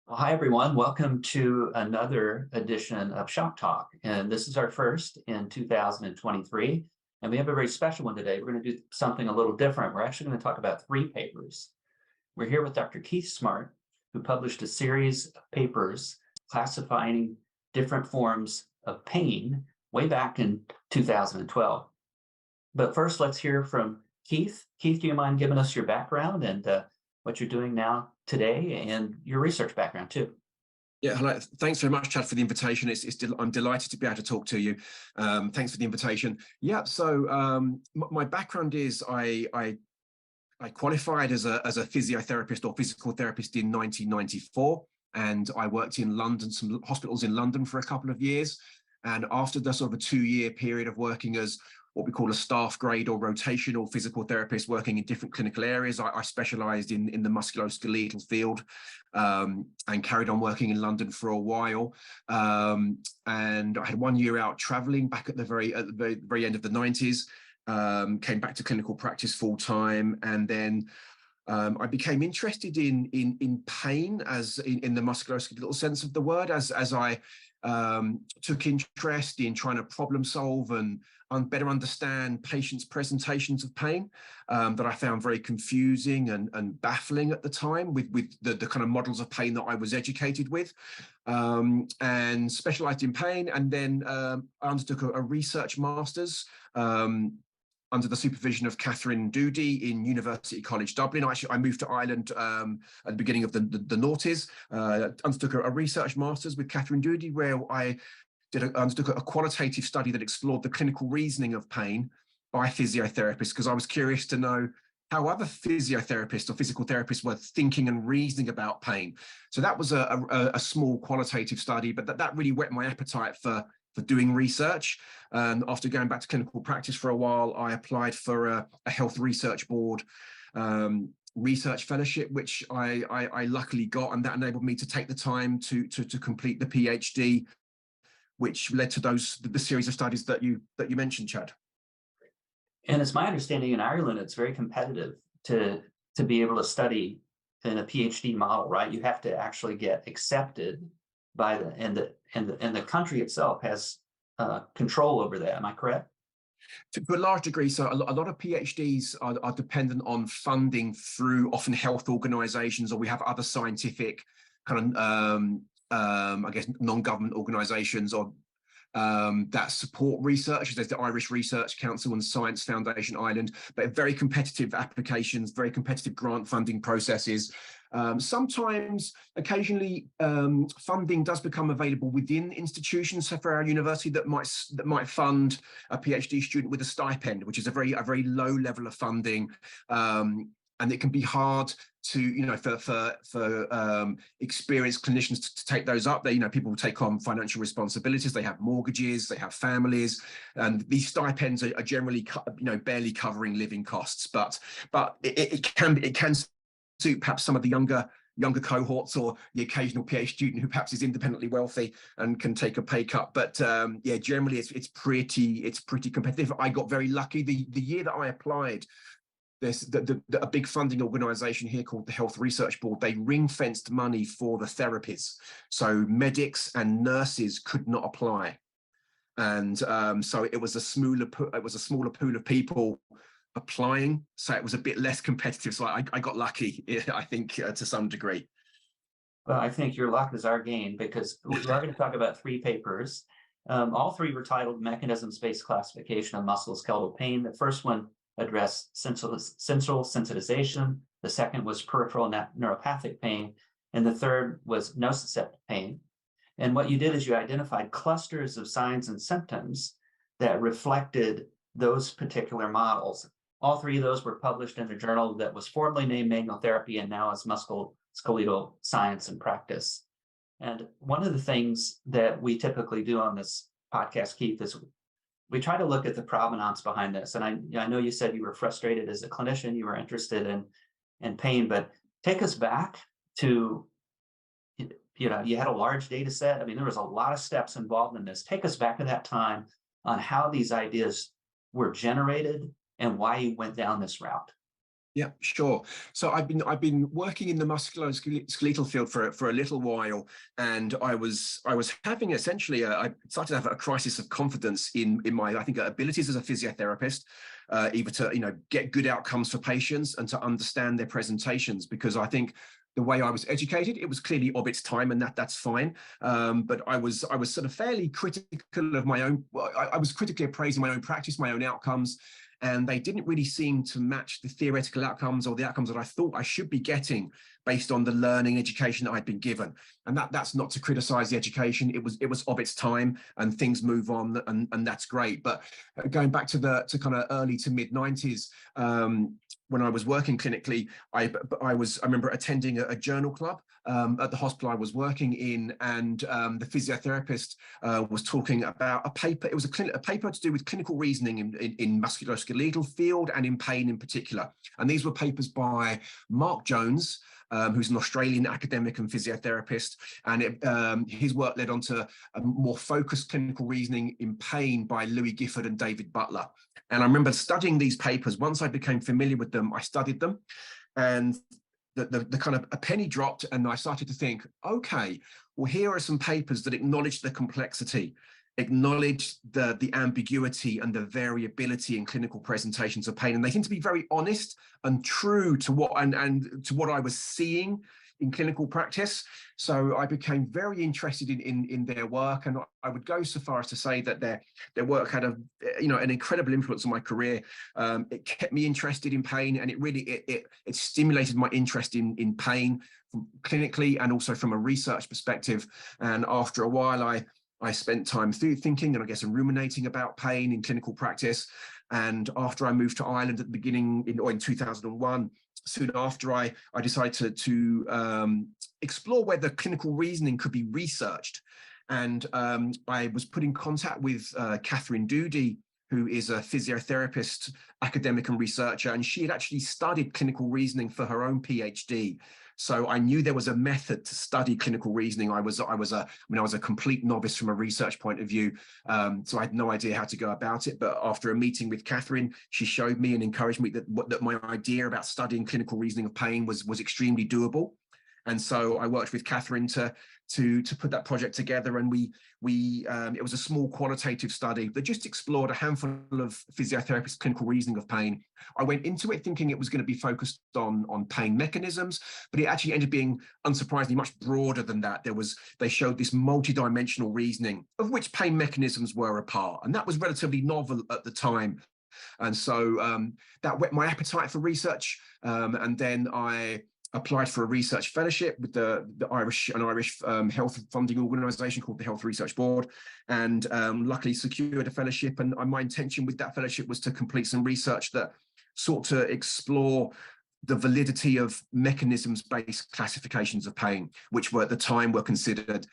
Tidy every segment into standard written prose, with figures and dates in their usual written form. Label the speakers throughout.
Speaker 1: Well, hi, everyone. Welcome to another edition of Shop Talk. And this is our first in 2023. And we have a very special one today. We're going to do something a little different. We're actually going to talk about three papers. We're here with Dr. Keith Smart, who published a series of papers classifying different forms of pain way back in 2012. But first, let's hear from Keith. Keith, do you mind giving us your background and what you're doing now today and your research background too?
Speaker 2: Yeah, hello. Thanks very much, Chad, for the invitation. I'm delighted to be able to talk to you. Thanks for the invitation. Yeah, so my background is I qualified as a physiotherapist or physical therapist in 1994, and I worked in London, some hospitals in London for a couple of years. And after the sort of a 2-year period of working as what we call a staff grade or rotational physical therapist working in different clinical areas, I specialized in the musculoskeletal field, and carried on working in London for a while. And I had 1 year out traveling back at the very end of the 90s, came back to clinical practice full time, and then I became interested in pain as in the musculoskeletal sense of the word, as I took interest in trying to problem solve and better understand patients' presentations of pain, that I found very confusing and baffling at the time with the kind of models of pain that I was educated with, and specialized in pain. And then I undertook a research master's under the supervision of Catherine Doody in University College Dublin. I moved to Ireland at the beginning of the noughties, undertook a research master's with Catherine Doody, where I undertook a qualitative study that explored the clinical reasoning of pain by physiotherapists, because I was curious to know how other physiotherapists or physical therapists were thinking and reasoning about pain. So that was a small qualitative study, but that really whet my appetite for doing research. After going back to clinical practice for a while, I applied for a health research board research fellowship, which I luckily got, and that enabled me to take the time to complete the PhD, which led to the series of studies that you mentioned, Chad.
Speaker 1: And it's my understanding in Ireland, it's very competitive to be able to study in a PhD model, right? You have to actually get accepted by the country itself has control over that. Am I correct?
Speaker 2: To a large degree. So a lot of PhDs are dependent on funding through often health organizations, or we have other scientific kind of I guess non-government organizations or that support research. There's the Irish Research Council and Science Foundation Ireland, but very competitive applications, very competitive grant funding processes. Sometimes, occasionally, funding does become available within institutions. So for our university, that might fund a PhD student with a stipend, which is a very low level of funding. And it can be hard to, for experienced clinicians to take those up. People take on financial responsibilities. They have mortgages, they have families, and these stipends are generally, barely covering living costs. But it can suit perhaps some of the younger cohorts, or the occasional PhD student who perhaps is independently wealthy and can take a pay cut. But yeah, generally it's pretty competitive. I got very lucky. The year that I applied, there's a big funding organization here called the Health Research Board. They ring-fenced money for the therapies, so medics and nurses could not apply, and so it was a smaller pool of people applying, so it was a bit less competitive. So I got lucky, I think, to some degree.
Speaker 1: Well, I think your luck is our gain, because we are going to talk about three papers. All three were titled Mechanisms-Based Classification of Musculoskeletal Pain. The first one addressed central sensitization. The second was peripheral neuropathic pain. And the third was nociceptive pain. And what you did is you identified clusters of signs and symptoms that reflected those particular models. All three of those were published in a journal that was formerly named Manual Therapy and now is Musculoskeletal Science and Practice. And one of the things that we typically do on this podcast, Keith, is we try to look at the provenance behind this. And I know you said you were frustrated as a clinician, you were interested in pain, but take us back to, you had a large data set. I mean, there was a lot of steps involved in this. Take us back to that time on how these ideas were generated and why you went down this route.
Speaker 2: Yeah, sure. So I've been working in the musculoskeletal field for a little while, and I was having essentially I started to have a crisis of confidence in my, I think, abilities as a physiotherapist, either to get good outcomes for patients and to understand their presentations, because I think the way I was educated, it was clearly of its time, and that's fine. But I was sort of fairly critical of my own. I was critically appraising my own practice, my own outcomes, and they didn't really seem to match the theoretical outcomes or the outcomes that I thought I should be getting based on the learning education that I'd been given. And that's not to criticize the education. It was of its time, and things move on, and that's great. But going back to kind of early to mid 90s, when I was working clinically, I remember attending a journal club at the hospital I was working in, and the physiotherapist was talking about a paper. It was a paper to do with clinical reasoning in musculoskeletal field and in pain in particular. And these were papers by Mark Jones, who's an Australian academic and physiotherapist, and his work led on to a more focused clinical reasoning in pain by Louis Gifford and David Butler. And I remember studying these papers. Once I became familiar with them, I studied them, and the kind of a penny dropped, and I started to think, okay, well, here are some papers that acknowledge the complexity, acknowledge the ambiguity and the variability in clinical presentations of pain, and they seem to be very honest and true to what and to what I was seeing in clinical practice. So I became very interested in their work, and I would go so far as to say that their work had an incredible influence on my career. It kept me interested in pain, and it really it stimulated my interest in pain clinically and also from a research perspective. And after a while, I spent time thinking and I guess ruminating about pain in clinical practice. And after I moved to Ireland at the beginning in 2001, soon after, I decided to explore whether clinical reasoning could be researched. And I was put in contact with Catherine Doody, who is a physiotherapist, academic and researcher, and she had actually studied clinical reasoning for her own PhD. So I knew there was a method to study clinical reasoning. I was a complete novice from a research point of view, so I had no idea how to go about it. But after a meeting with Catherine, she showed me and encouraged me that my idea about studying clinical reasoning of pain was extremely doable. And so I worked with Catherine to put that project together, and it was a small qualitative study that just explored a handful of physiotherapists' clinical reasoning of pain. I went into it thinking it was going to be focused on pain mechanisms, but it actually ended up being, unsurprisingly, much broader than that. They showed this multidimensional reasoning of which pain mechanisms were a part, and that was relatively novel at the time. And so that whet my appetite for research, and then I applied for a research fellowship with an Irish health funding organisation called the Health Research Board, and luckily secured a fellowship. And my intention with that fellowship was to complete some research that sought to explore the validity of mechanisms-based classifications of pain, which were at the time were considered,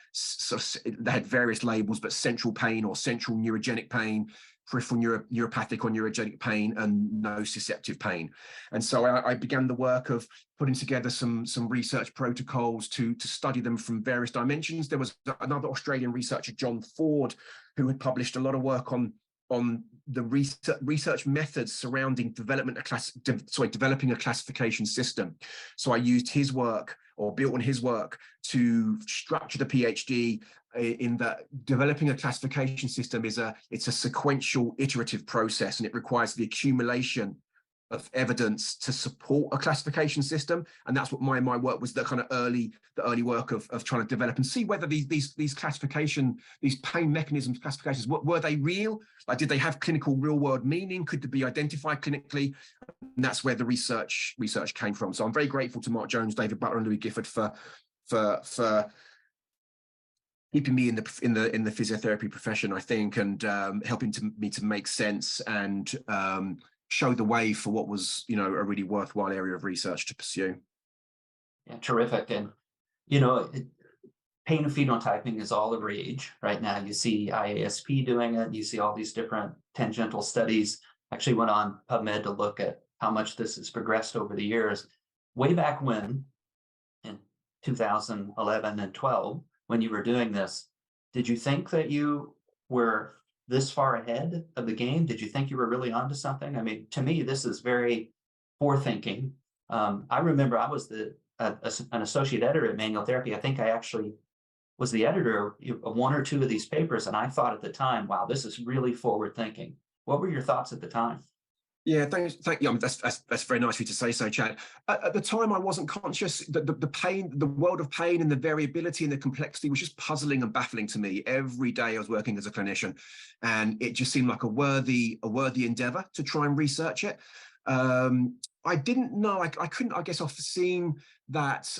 Speaker 2: they had various labels, but central pain or central neurogenic pain, peripheral neuropathic or neurogenic pain, and nociceptive pain. And so I began the work of putting together some research protocols to study them from various dimensions. There was another Australian researcher, John Ford, who had published a lot of work on the research methods surrounding developing a classification system. So I used his work, or built on his work, to structure the PhD in that developing a classification system it's a sequential iterative process, and it requires the accumulation of evidence to support a classification system. And that's what my work was, the early work of trying to develop and see whether these pain mechanisms classifications, were they real? Like, did they have clinical real world meaning? Could they be identified clinically? And that's where the research came from. So I'm very grateful to Mark Jones, David Butler, and Louis Gifford for keeping me in the physiotherapy profession, I think, and helping me to make sense and show the way for what was, a really worthwhile area of research to pursue.
Speaker 1: Yeah, terrific. And, pain phenotyping is all the rage right now. You see IASP doing it. You see all these different tangential studies. Actually went on PubMed to look at how much this has progressed over the years. Way back when, in 2011 and 12, when you were doing this, did you think that you were this far ahead of the game? Did you think you were really onto something? I mean, to me, this is very forethinking. I remember I was an associate editor at Manual Therapy. I think I actually was the editor of one or two of these papers, and I thought at the time, wow, this is really forward thinking. What were your thoughts at the time?
Speaker 2: Yeah, thanks. Thank you. That's very nice of you to say so, Chad. At the time, I wasn't conscious that the pain, the world of pain, and the variability and the complexity was just puzzling and baffling to me. Every day I was working as a clinician, and it just seemed like a worthy endeavor to try and research it. I didn't know. I couldn't. I guess have seen that.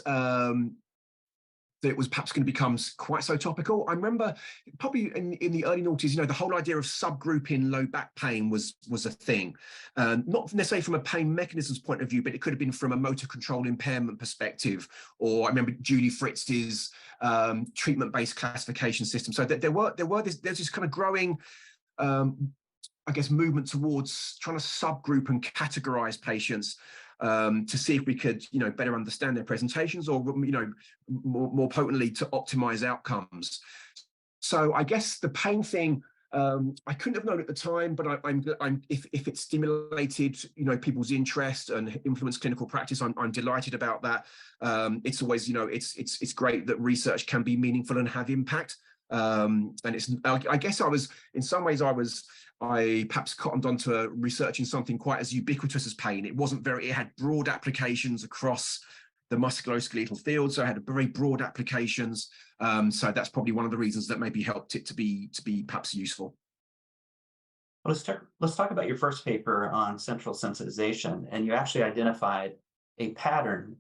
Speaker 2: That it was perhaps going to become quite so topical. I remember probably in the early noughties, the whole idea of subgrouping low back pain was a thing. Not necessarily from a pain mechanisms point of view, but it could have been from a motor control impairment perspective. Or I remember Julie Fritz's treatment-based classification system. So there's this kind of growing I guess, movement towards trying to subgroup and categorize patients to see if we could, better understand their presentations or, more potently to optimize outcomes. So I guess the pain thing, I couldn't have known at the time, but if it stimulated, people's interest and influenced clinical practice, I'm delighted about that. It's always, it's great that research can be meaningful and have impact. And I guess in some ways I perhaps cottoned onto researching something quite as ubiquitous as pain. It had broad applications across the musculoskeletal field, so it had very broad applications. So that's probably one of the reasons that maybe helped it to be perhaps useful.
Speaker 1: Well, let's talk about your first paper on central sensitization, and you actually identified a pattern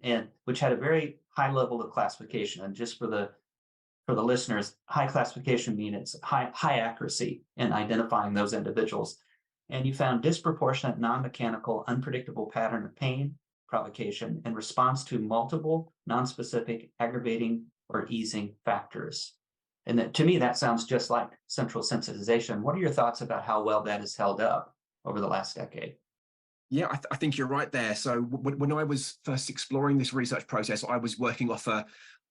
Speaker 1: which had a very high level of classification. And just for the listeners, high classification means it's high accuracy in identifying those individuals. And you found disproportionate, non-mechanical, unpredictable pattern of pain provocation in response to multiple, non-specific, aggravating, or easing factors. And to me, that sounds just like central sensitization. What are your thoughts about how well that has held up over the last decade?
Speaker 2: Yeah, I think you're right there. So when I was first exploring this research process, I was working off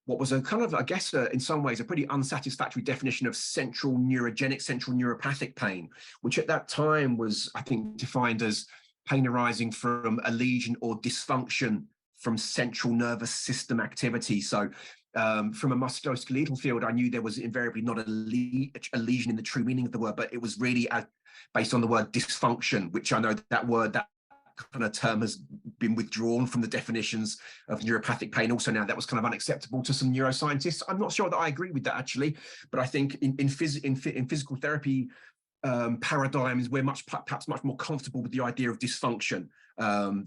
Speaker 2: what was a kind of, I guess, in some ways, a pretty unsatisfactory definition of central neurogenic, central neuropathic pain, which at that time was, I think, defined as pain arising from a lesion or dysfunction from central nervous system activity. So from a musculoskeletal field, I knew there was invariably not a lesion in the true meaning of the word, but it was really based on the word dysfunction, which I know that kind of term has been withdrawn from the definitions of neuropathic pain. Also now that was kind of unacceptable to some neuroscientists. I'm not sure that I agree with that actually, but I think in physical therapy paradigms, we're perhaps much more comfortable with the idea of dysfunction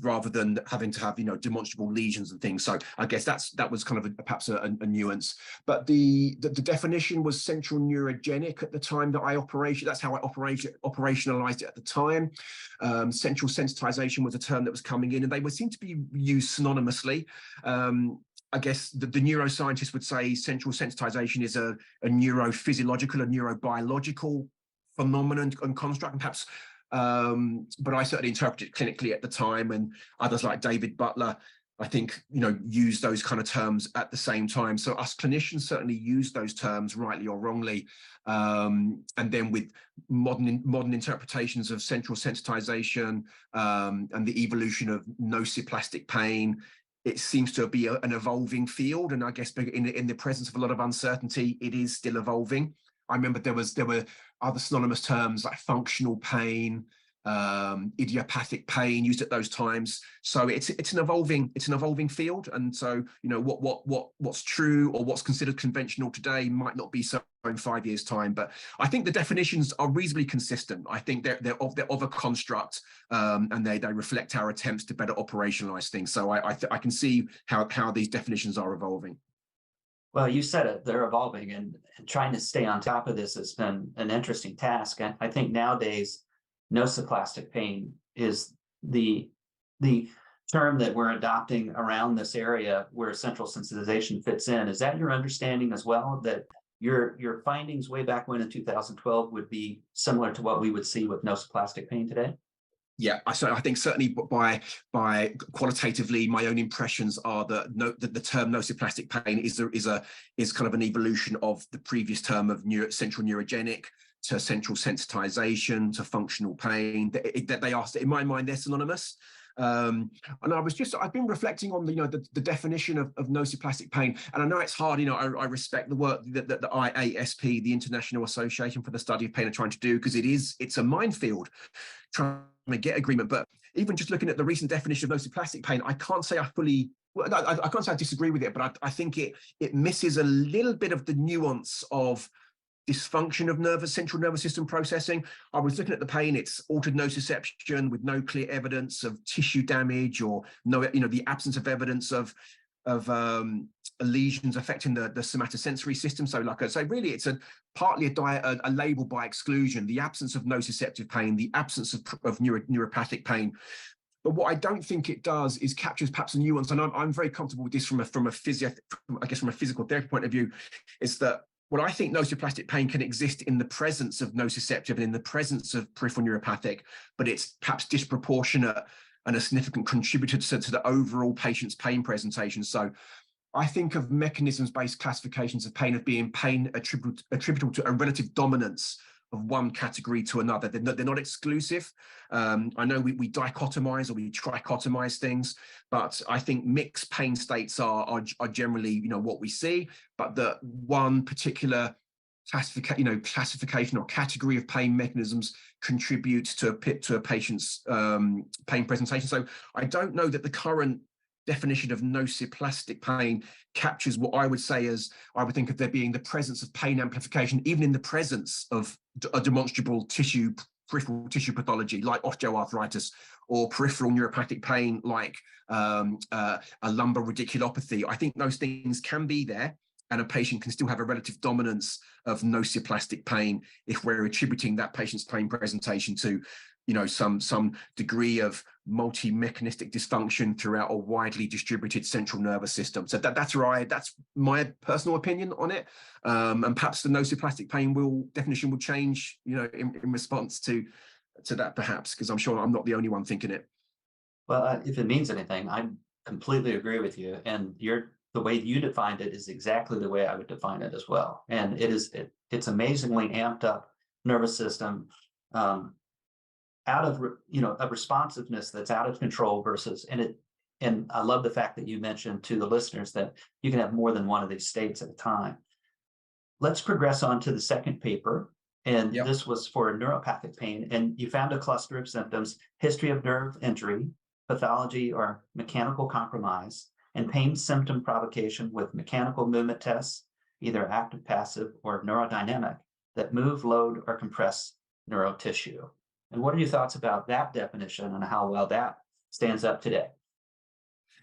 Speaker 2: rather than having to have demonstrable lesions and things. So I guess that was kind of perhaps a nuance. But the definition was central neurogenic at the time that I operated. That's how I operationalized it at the time. Central sensitization was a term that was coming in, and they would seem to be used synonymously. I guess the neuroscientists would say central sensitization is a neurophysiological, a neurobiological phenomenon and construct, and perhaps, but I certainly interpreted it clinically at the time, and others like David Butler, I think, use those kind of terms at the same time. So us clinicians certainly use those terms, rightly or wrongly, and then with modern interpretations of central sensitization and the evolution of nociplastic pain, it seems to be an evolving field, and I guess in the presence of a lot of uncertainty, it is still evolving. I remember there were other synonymous terms like functional pain, idiopathic pain used at those times. So it's an evolving field, and so what's true or what's considered conventional today might not be so in 5 years' time. But I think the definitions are reasonably consistent. I think they're of a construct, and they reflect our attempts to better operationalize things. So I can see how these definitions are evolving.
Speaker 1: Well, you said it, they're evolving, and trying to stay on top of this has been an interesting task. And I think nowadays, nociplastic pain is the term that we're adopting around this area where central sensitization fits in. Is that your understanding as well, that your findings way back when in 2012 would be similar to what we would see with nociplastic pain today?
Speaker 2: Yeah, so I think certainly by qualitatively, my own impressions are that the term nociplastic pain is kind of an evolution of the previous term of central neurogenic to central sensitization to functional pain. That they are, in my mind, they're synonymous. And I've been reflecting on the definition of nociplastic pain, and I know it's hard. I respect the work that the IASP, the International Association for the Study of Pain, are trying to do, because it's a minefield trying to get agreement. But even just looking at the recent definition of nociplastic pain, I can't say I can't say I disagree with it, but I think it misses a little bit of the nuance of dysfunction of central nervous system processing. I was looking at the pain, it's altered nociception with no clear evidence of tissue damage, or the absence of evidence of lesions affecting the somatosensory system. So really it's partly a label by exclusion, the absence of nociceptive pain, the absence of neuropathic pain. But what I don't think it does is captures perhaps a nuance, and I'm very comfortable with this from a physical therapy point of view, is that what I think nociplastic pain can exist in the presence of nociceptive and in the presence of peripheral neuropathic, but it's perhaps disproportionate and a significant contributor to the overall patient's pain presentation. So I think of mechanisms-based classifications of pain as being pain attributable to a relative dominance of one category to another. They're not exclusive. I know we dichotomize or we trichotomize things, but I think mixed pain states are generally what we see. But the one particular classification or category of pain mechanisms contributes to a patient's pain presentation. So I don't know that the current definition of nociplastic pain captures what I would say as I would think of there being the presence of pain amplification, even in the presence of a demonstrable peripheral tissue pathology like osteoarthritis, or peripheral neuropathic pain like a lumbar radiculopathy. I think those things can be there, and a patient can still have a relative dominance of nociplastic pain if we're attributing that patient's pain presentation to some degree of multi-mechanistic dysfunction throughout a widely distributed central nervous system. So that's my personal opinion on it. And perhaps the nociplastic pain definition will change, in response to that, perhaps, because I'm sure I'm not the only one thinking it.
Speaker 1: Well, if it means anything, I completely agree with you. And the way you defined it is exactly the way I would define it as well. And it's amazingly amped up nervous system, out of a responsiveness that's out of control versus, and I love the fact that you mentioned to the listeners that you can have more than one of these states at a time. Let's progress on to the second paper, and
Speaker 2: Yep.
Speaker 1: This was for neuropathic pain, and you found a cluster of symptoms: history of nerve injury, pathology or mechanical compromise, and pain symptom provocation with mechanical movement tests, either active, passive, or neurodynamic, that move, load, or compress neurotissue. And what are your thoughts about that definition and how well that stands up today?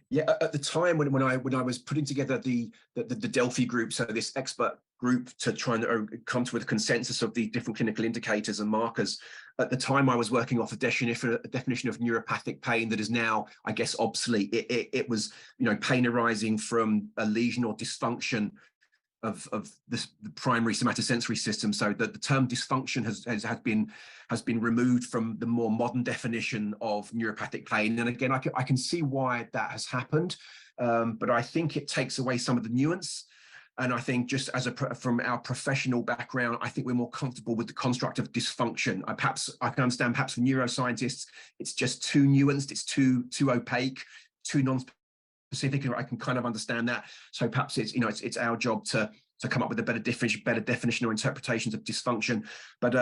Speaker 2: Yeah, at the time when I was putting together the Delphi group, so this expert group to try and come to a consensus of the different clinical indicators and markers, at the time I was working off a definition of neuropathic pain that is now, I guess, obsolete. It was pain arising from a lesion or dysfunction of the primary somatosensory system. So the term dysfunction has been removed from the more modern definition of neuropathic pain. And again, I can see why that has happened, but I think it takes away some of the nuance. And I think just from our professional background, I think we're more comfortable with the construct of dysfunction. I can understand perhaps for neuroscientists, it's just too nuanced, it's too opaque, too non-specific. I can kind of understand that. So perhaps it's our job to come up with a better definition or interpretations of dysfunction. But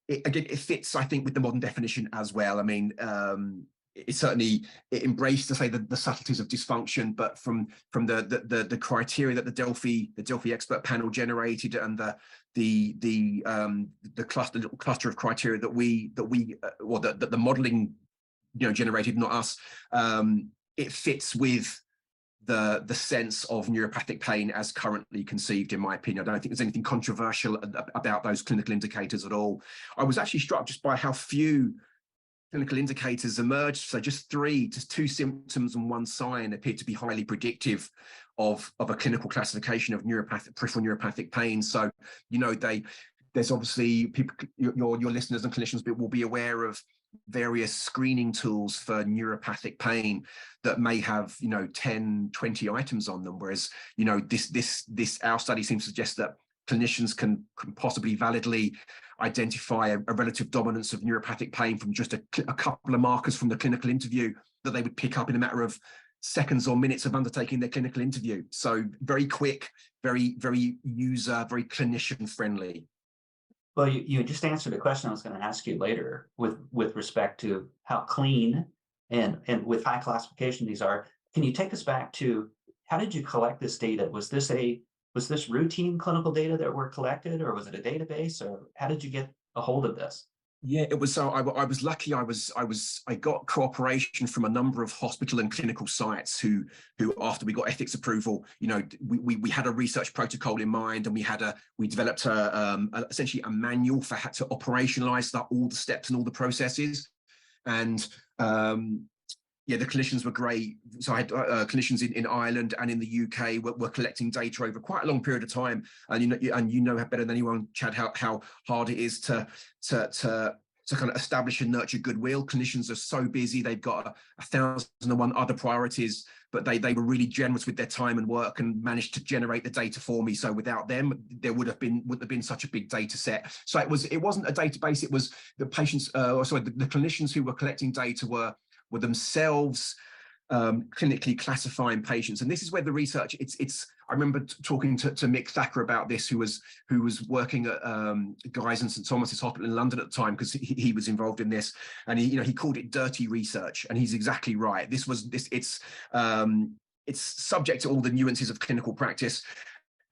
Speaker 2: it fits, I think, with the modern definition as well. I mean, it embraced, to say, the subtleties of dysfunction, but from the criteria that the Delphi expert panel generated, and the cluster of criteria that the modeling generated, not us. It fits with the sense of neuropathic pain as currently conceived, in my opinion. I don't think there's anything controversial about those clinical indicators at all. I was actually struck just by how few clinical indicators emerged. So just two symptoms and one sign appeared to be highly predictive of a clinical classification of peripheral neuropathic pain. So, there's obviously your listeners and clinicians will be aware of various screening tools for neuropathic pain that may have 10, 20 items on them, whereas our study seems to suggest that clinicians can possibly validly identify a relative dominance of neuropathic pain from just a couple of markers from the clinical interview that they would pick up in a matter of seconds or minutes of undertaking their clinical interview. So very quick, very user, very clinician friendly.
Speaker 1: Well, you just answered a question I was going to ask you later with respect to how clean and with high classification these are. Can you take us back to how did you collect this data? Was this routine clinical data that were collected, or was it a database, or how did you get a hold of this?
Speaker 2: Yeah, it was. So I was lucky. I got cooperation from a number of hospital and clinical sites who after we got ethics approval, you know, we had a research protocol in mind, and we developed essentially a manual for how to operationalize all the steps and all the processes. And yeah, the clinicians were great. So I had clinicians in Ireland and in the UK were collecting data over quite a long period of time. And you know better than anyone, Chad, how hard it is to kind of establish and nurture goodwill. Clinicians are so busy; they've got 1,001 other priorities, but they were really generous with their time and work and managed to generate the data for me. So without them, there wouldn't have been such a big data set. So it wasn't a database. It was the patients, the clinicians who were collecting data were themselves clinically classifying patients. And this is where the research, I remember talking to Mick Thacker about this, who was working at Guy's and St Thomas's Hospital in London at the time, because he was involved in this, and he called it dirty research, and he's exactly right. It's subject to all the nuances of clinical practice.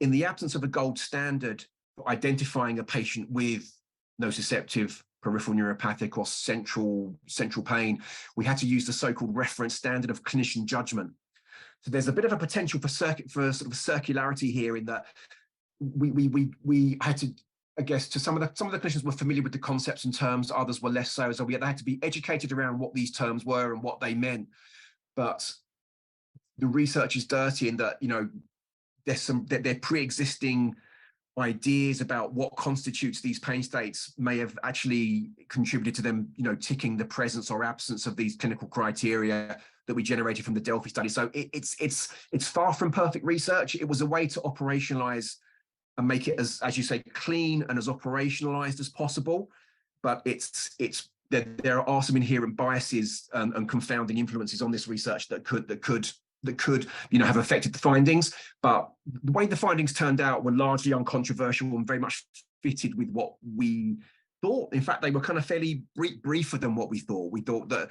Speaker 2: In the absence of a gold standard for identifying a patient with nociceptive peripheral neuropathic or central pain, we had to use the so-called reference standard of clinician judgment. So there's a bit of a potential for sort of circularity here, in that we had to, I guess, to some of the clinicians were familiar with the concepts and terms, others were less so. So they had to be educated around what these terms were and what they meant. But the research is dirty in that, you know, they're pre-existing ideas about what constitutes these pain states may have actually contributed to them, you know, ticking the presence or absence of these clinical criteria that we generated from the Delphi study. So it's far from perfect research. It was a way to operationalize and make it as you say, clean and as operationalized as possible. But there are some inherent biases and confounding influences on this research that could have affected the findings. But the way the findings turned out were largely uncontroversial and very much fitted with what we thought. In fact, they were kind of fairly briefer than what we thought. We thought that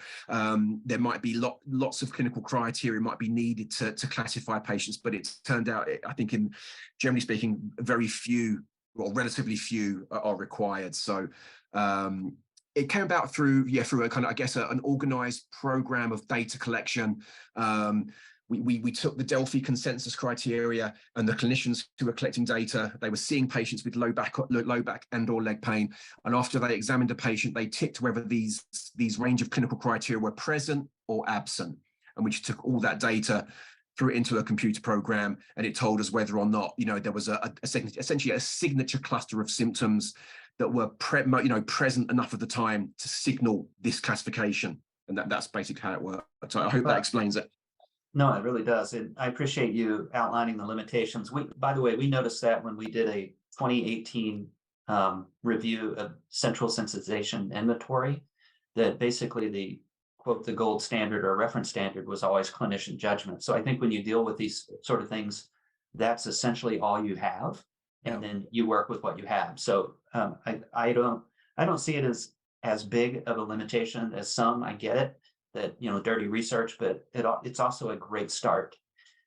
Speaker 2: there might be lots of clinical criteria might be needed to classify patients, but it turned out, I think, in generally speaking, very few, or relatively few, are required. So it came about through a kind of, I guess, an organized program of data collection. We took the Delphi consensus criteria, and the clinicians who were collecting data, they were seeing patients with low back and or leg pain. And after they examined a patient, they ticked whether these range of clinical criteria were present or absent. And we just took all that data, threw it into a computer program, and it told us whether or not, you know, there was essentially a signature cluster of symptoms that were present enough of the time to signal this classification. And that's basically how it worked. So I hope that explains it.
Speaker 1: No, it really does. And I appreciate you outlining the limitations. By the way, we noticed that when we did a 2018 review of central sensitization inventory, that basically the gold standard or reference standard was always clinician judgment. So I think when you deal with these sort of things, that's essentially all you have, and then you work with what you have. So I don't see it as big of a limitation as some. I get it, that, you know, dirty research, but it's also a great start.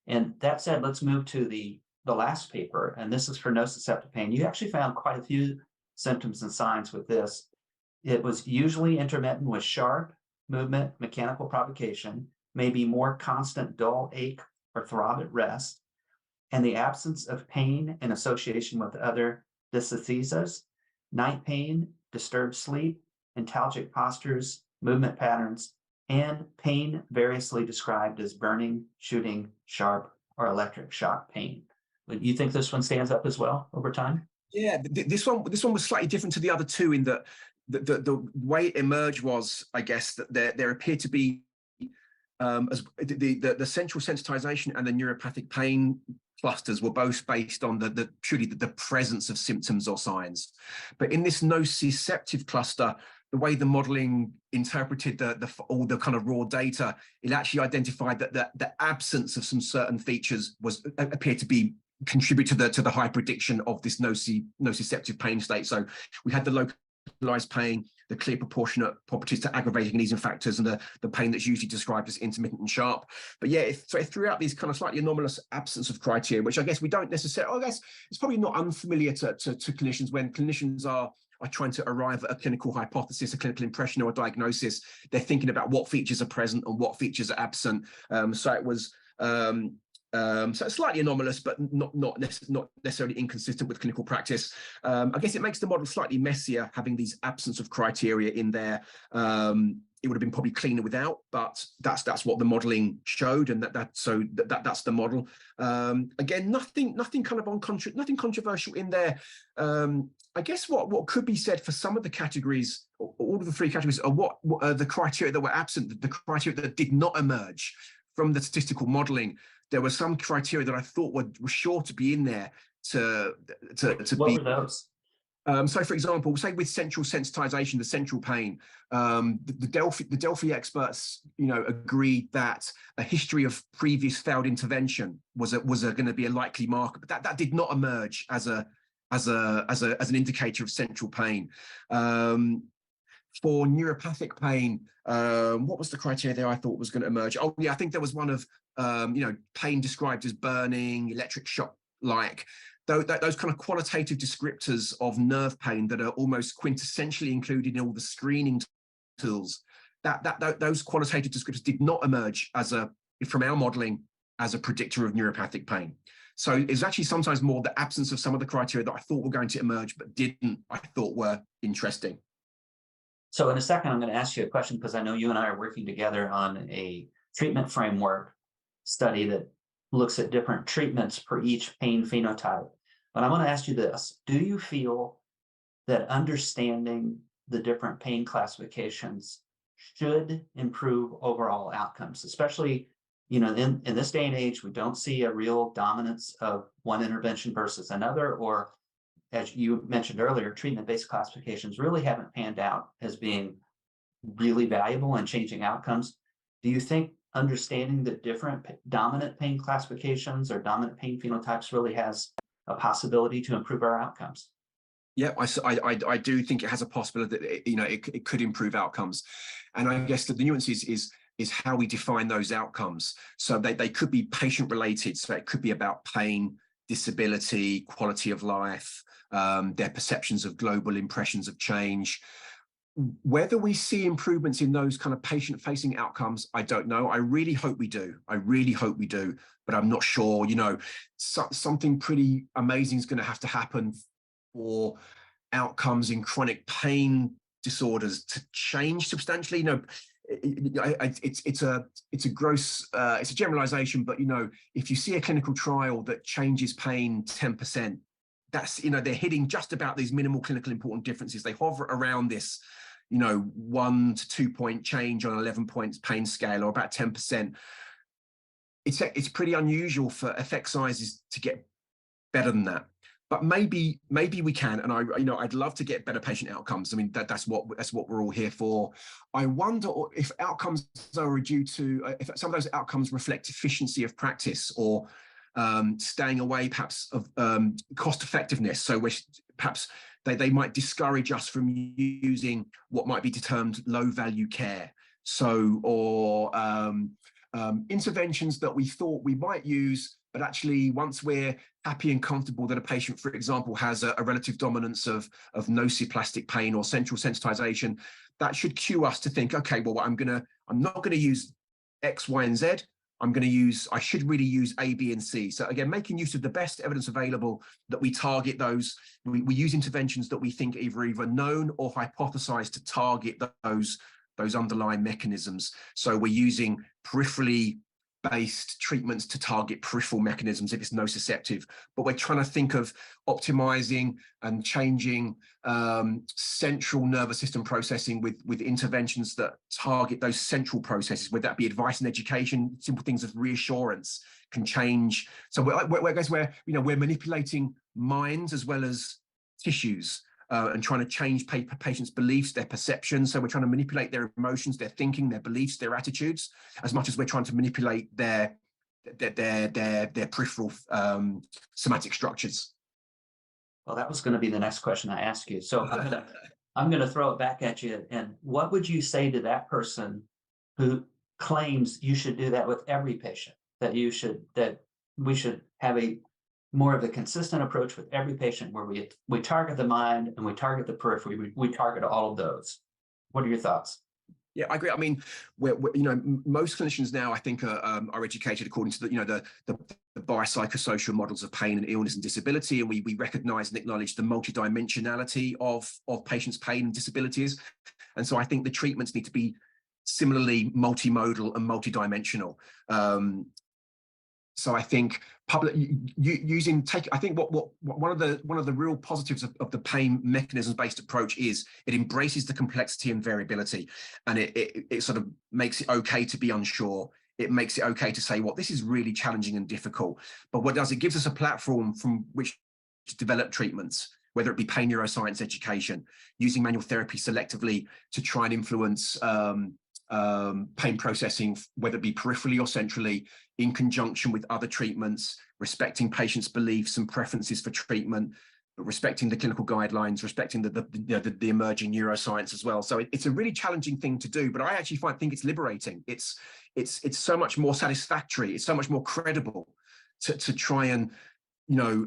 Speaker 1: And that said, let's move to the last paper, and this is for nociceptive pain. You actually found quite a few symptoms and signs with this. It was usually intermittent with sharp movement, mechanical provocation, maybe more constant dull ache or throb at rest, and the absence of pain in association with other dysesthesias, night pain, disturbed sleep, antalgic postures, movement patterns, and pain variously described as burning, shooting, sharp, or electric shock pain. Do you think this one stands up as well over time?
Speaker 2: Yeah, this one was slightly different to the other two, in that the way it emerged was, I guess, that there appeared to be as the central sensitization and the neuropathic pain clusters were both based on purely the presence of symptoms or signs. But in this nociceptive cluster, the way the modeling interpreted all the kind of raw data, it actually identified that the absence of some certain features appeared to be contribute to the high prediction of this nociceptive pain state. So we had the localized pain, the clear proportionate properties to aggravating and easing factors, and the pain that's usually described as intermittent and sharp. But yeah, so it threw out these kind of slightly anomalous absence of criteria, which I guess we don't necessarily, I guess it's probably not unfamiliar to clinicians when clinicians are trying to arrive at a clinical hypothesis, a clinical impression or a diagnosis. They're thinking about what features are present and what features are absent. So it was so it's slightly anomalous, but not necessarily inconsistent with clinical practice. I guess it makes the model slightly messier, having these absence of criteria in there. It would have been probably cleaner without, but that's what the modeling showed, and that's the model. Again, nothing kind of nothing controversial in there. I guess what could be said for some of the categories, all of the three categories, are what the criteria that were absent, the criteria that did not emerge from the statistical modeling. There were some criteria that I thought were sure to be in there to
Speaker 1: what
Speaker 2: be.
Speaker 1: Were those?
Speaker 2: So, for example, say with central sensitization, the central pain, the Delphi experts, agreed that a history of previous failed intervention was going to be a likely marker, but that did not emerge as an indicator of central pain. For neuropathic pain, what was the criteria there I thought was going to emerge? Oh, yeah, I think there was one of, pain described as burning, electric shock-like. Those kind of qualitative descriptors of nerve pain that are almost quintessentially included in all the screening tools, those qualitative descriptors did not emerge from our modeling as a predictor of neuropathic pain. So it's actually sometimes more the absence of some of the criteria that I thought were going to emerge, but didn't, I thought were interesting.
Speaker 1: So in a second, I'm going to ask you a question, because I know you and I are working together on a treatment framework study that looks at different treatments for each pain phenotype. But I want to ask you this. Do you feel that understanding the different pain classifications should improve overall outcomes, especially, in this day and age, we don't see a real dominance of one intervention versus another, or as you mentioned earlier, treatment-based classifications really haven't panned out as being really valuable in changing outcomes. Do you think understanding the different dominant pain classifications or dominant pain phenotypes really has a possibility to improve our outcomes?
Speaker 2: Yeah, I do think it has a possibility that it could improve outcomes, and I guess that the nuance is how we define those outcomes. So they could be patient related. So it could be about pain, disability, quality of life, their perceptions of global impressions of change. Whether we see improvements in those kind of patient-facing outcomes, I don't know. I really hope we do. But I'm not sure. Something pretty amazing is going to happen for outcomes in chronic pain disorders to change substantially. It's a generalization, but if you see a clinical trial that changes pain 10%, that's they're hitting just about these minimal clinical important differences. They hover around this 1 to 2 point change on 11 points pain scale, or about 10%. It's pretty unusual for effect sizes to get better than that. But maybe we can, and I'd love to get better patient outcomes. I mean, that's what we're all here for. I wonder if outcomes are due to if some of those outcomes reflect efficiency of practice, or staying away perhaps of cost effectiveness. So perhaps they might discourage us from using what might be termed low value care. So, or interventions that we thought we might use, but actually once we're happy and comfortable that a patient, for example, has a relative dominance of nociplastic pain or central sensitization, that should cue us to think, okay, well, I'm not going to use X, Y, and Z. I should really use A, B, and C. So again, making use of the best evidence available, that we target those, we use interventions that we think either known or hypothesized to target those underlying mechanisms. So we're using peripherally based treatments to target peripheral mechanisms if it's nociceptive, but we're trying to think of optimizing and changing central nervous system processing with interventions that target those central processes, whether that be advice and education, simple things of reassurance can change. So where you know, we're manipulating minds as well as tissues. And trying to change patients' beliefs, their perceptions. So we're trying to manipulate their emotions, their thinking, their beliefs, their attitudes, as much as we're trying to manipulate their peripheral somatic structures.
Speaker 1: Well, that was going to be the next question I ask you. So I'm gonna throw it back at you. And what would you say to that person who claims you should do that with every patient? That we should have a more of a consistent approach with every patient where we target the mind and we target the periphery. We target all of those. What are your thoughts?
Speaker 2: Yeah, I agree. I mean, we're you know, most clinicians now, I think, are educated according to the, you know, the biopsychosocial models of pain and illness and disability, and we recognise and acknowledge the multidimensionality of patients' pain and disabilities. And so I think the treatments need to be similarly multimodal and multidimensional. So I think I think one of the real positives of the pain mechanisms based approach is it embraces the complexity and variability, and it sort of makes it okay to be unsure. It makes it okay to say, well, this is really challenging and difficult. But what it does, it gives us a platform from which to develop treatments, whether it be pain neuroscience education, using manual therapy selectively to try and influence pain processing, whether it be peripherally or centrally, in conjunction with other treatments, respecting patients' beliefs and preferences for treatment, but respecting the clinical guidelines, respecting the emerging neuroscience as well. So it's a really challenging thing to do, but I actually think it's liberating. It's so much more satisfactory. It's so much more credible to try and, you know,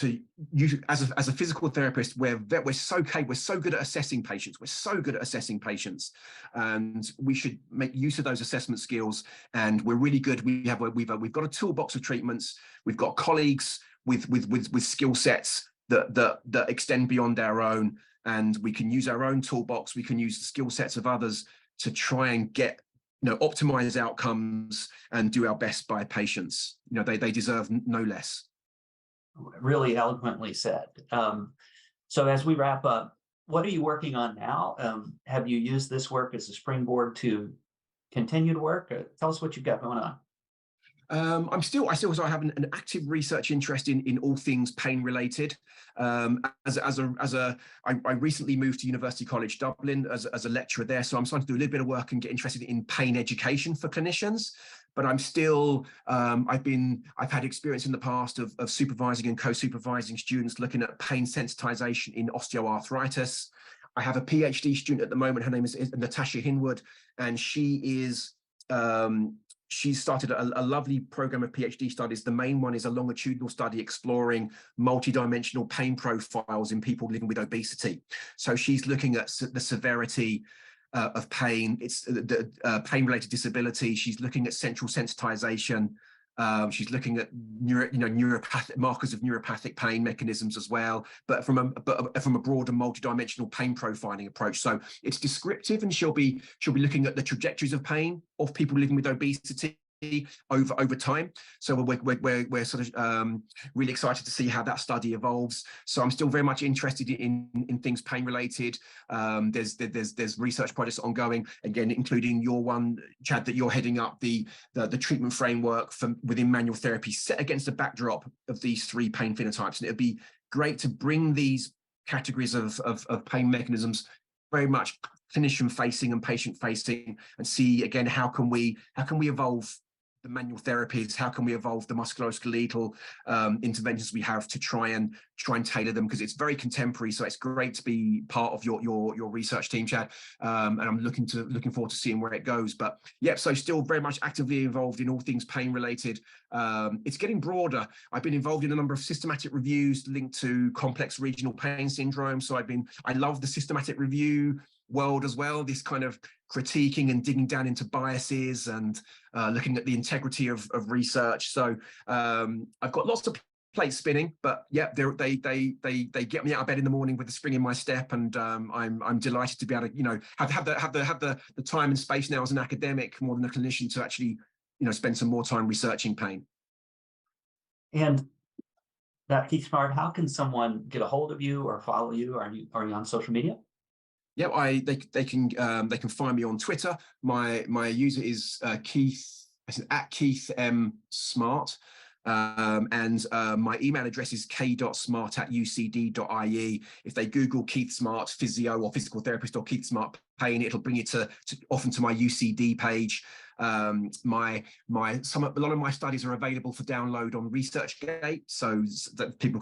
Speaker 2: to use as a physical therapist, we're so good at assessing patients. We're so good at assessing patients, and we should make use of those assessment skills. And we're really good. We've got a toolbox of treatments. We've got colleagues with skill sets that extend beyond our own, and we can use our own toolbox. We can use the skill sets of others to try and get, you know, optimize outcomes and do our best by patients. You know, they deserve no less.
Speaker 1: Really eloquently said. So as we wrap up, what are you working on now? Have you used this work as a springboard to continue to work? Tell us what you've got going on.
Speaker 2: I still have an active research interest in all things pain related. I recently moved to University College Dublin as a lecturer there, so I'm starting to do a little bit of work and get interested in pain education for clinicians. But I'm still, I've had experience in the past of supervising and co-supervising students looking at pain sensitization in osteoarthritis. I have a PhD student at the moment. Her name is Natasha Hinwood, and she's started a lovely program of PhD studies. The main one is a longitudinal study exploring multidimensional pain profiles in people living with obesity. So she's looking at the severity of pain. It's the pain-related disability. She's looking at central sensitization. She's looking at neuropathic markers of neuropathic pain mechanisms as well, but from a broader multidimensional pain profiling approach. So it's descriptive, and she'll be looking at the trajectories of pain of people living with obesity over time. So we're sort of really excited to see how that study evolves. So I'm still very much interested in things pain related. There's research projects ongoing, again, including your one, Chad, that you're heading up, the treatment framework within manual therapy set against the backdrop of these three pain phenotypes. And it'd be great to bring these categories of pain mechanisms very much clinician facing and patient facing, and see again, how can we evolve the manual therapies, how can we evolve the musculoskeletal interventions we have to try and tailor them, because it's very contemporary. So it's great to be part of your research team, Chad, and I'm looking forward to seeing where it goes. But yeah, so still very much actively involved in all things pain related. It's getting broader. I've been involved in a number of systematic reviews linked to complex regional pain syndrome. So I love the systematic review world as well, this kind of critiquing and digging down into biases and looking at the integrity of research. So I've got lots of plates spinning, but yeah, they get me out of bed in the morning with a spring in my step, and I'm delighted to be able to, you know, have the time and space now as an academic more than a clinician to actually spend some more time researching pain.
Speaker 1: And that Keith Smart, how can someone get a hold of you or follow you? Are you on social media?
Speaker 2: Yeah, they can find me on Twitter. My user is Keith, at Keith M Smart. And my email address is k.smart@ucd.ie. If they Google Keith Smart physio or physical therapist or Keith Smart pain, it'll bring you often to my UCD page. A lot of my studies are available for download on ResearchGate, so that people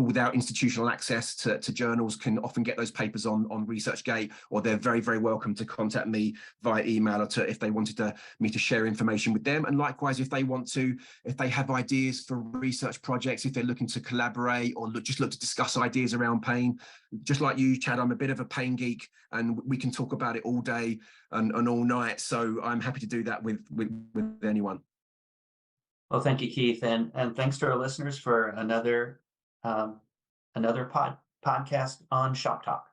Speaker 2: without institutional access to journals can often get those papers on ResearchGate, or they're very, very welcome to contact me via email, or if they wanted me to share information with them. And likewise, if they have ideas for research projects, if they're looking to collaborate or look to discuss ideas around pain, just like you, Chad, I'm a bit of a pain geek, and we can talk about it all day and all night. So I'm happy to do that with anyone.
Speaker 1: Well, thank you, Keith, and thanks to our listeners for another podcast on Shop Talk.